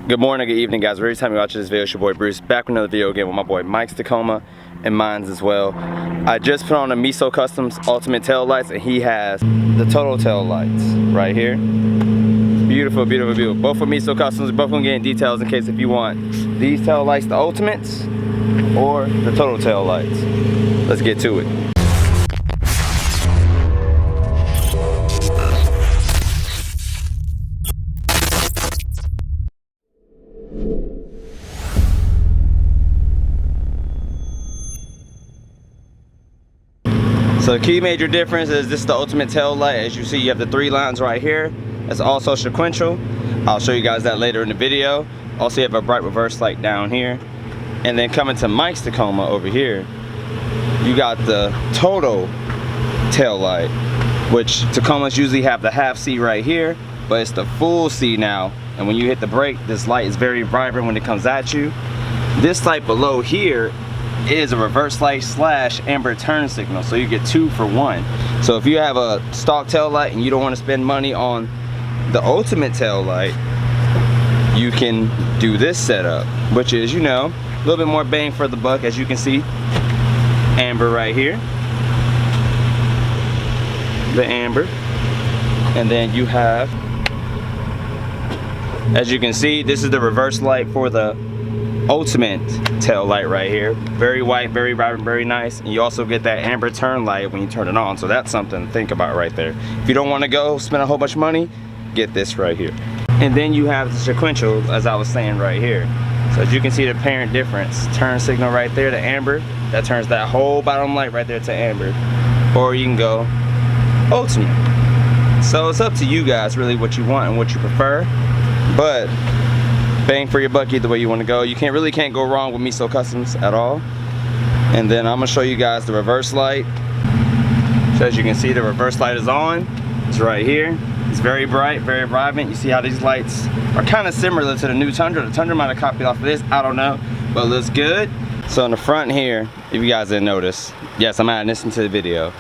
Good morning, good evening, guys. Every time you watch this video, it's your boy Bruce, back with another video again with my boy Mike's Tacoma and mine's as well. I just put on a Meso Customs Ultimate tail lights, and he has the total tail lights right here. Beautiful, beautiful, beautiful. Both are Meso Customs. Both gonna get in details in case if you want these tail lights, the Ultimates, or the total tail lights. Let's get to it. So the key major difference is this is the Ultimate tail light. As you see, you have the 3 lines right here. It's also sequential. I'll show you guys that later in the video. Also, you have a bright reverse light down here. And then coming to Mike's Tacoma over here, you got the total tail light, which Tacomas usually have the half C right here, but it's the full C now. And when you hit the brake, this light is very vibrant when it comes at you. This light below here is a reverse light slash amber turn signal, so you get 2 for 1. So if you have a stock tail light and you don't want to spend money on the Ultimate tail light, you can do this setup, which is, you know, a little bit more bang for the buck. As you can see, amber right here, the amber, and then you have, as you can see, this is the reverse light for the Ultimate tail light right here. Very white, very vibrant, very nice. And you also get that amber turn light when you turn it on. So that's something to think about right there. If you don't want to go spend a whole bunch of money, get this right here. And then you have the sequential, as I was saying right here. So as you can see, the apparent difference. Turn signal right there, the amber. That turns that whole bottom light right there to amber. Or you can go Ultimate. So it's up to you guys really what you want and what you prefer. But bang for your buck either way you want to go. You can't go wrong with Meso Customs at all. And then I'm gonna show you guys the reverse light. So as you can see, the reverse light is on. It's right here. It's very bright, very vibrant. You see how these lights are kind of similar to the new Tundra. The Tundra might have copied off of this, I don't know, but it looks good. So in the front here, if you guys didn't notice, yes, I'm adding this into the video.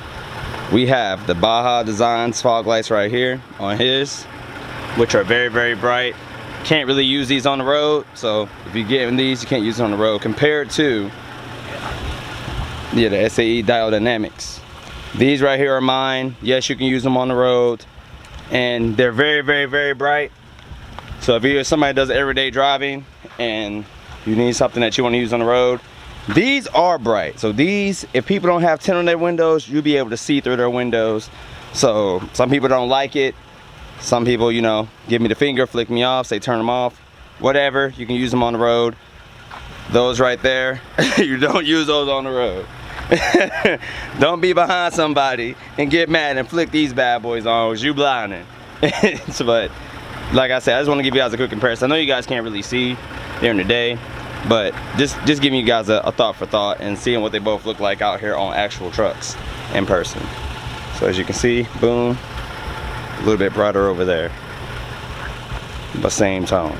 We have the Baja Designs fog lights right here on his, which are very, very bright. Can't really use these on the road, so if you're getting these, you can't use them on the road compared to the SAE Dial Dynamics. These right here are mine. Yes, you can use them on the road, and they're very, very, very bright. So if you're somebody that does everyday driving and you need something that you want to use on the road, these are bright. So these, if people don't have tint on their windows, you'll be able to see through their windows. So some people don't like it. Some people, you know, give me the finger, flick me off, say turn them off, whatever. You can use them on the road. Those right there, you don't use those on the road. Don't be behind somebody and get mad and flick these bad boys on, because you blinding. But like I said, I just want to give you guys a quick comparison. I know you guys can't really see during the day, but just giving you guys a thought for thought and seeing what they both look like out here on actual trucks in person. So as you can see, boom. A little bit brighter over there, but same tone.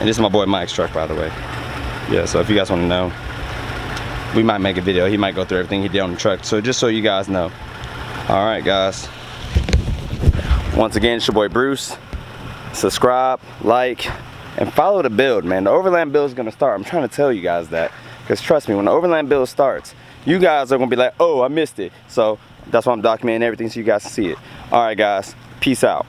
And this is my boy Mike's truck, by the way. Yeah, so if you guys want to know, we might make a video. He might go through everything he did on the truck, so just so you guys know. All right, guys, once again, it's your boy Bruce. Subscribe, like, and follow the build, man. The overland build is gonna start. I'm trying to tell you guys that, because trust me, when the overland build starts, you guys are gonna be like, oh, I missed it. So that's why I'm documenting everything so you guys can see it. All right, guys, peace out.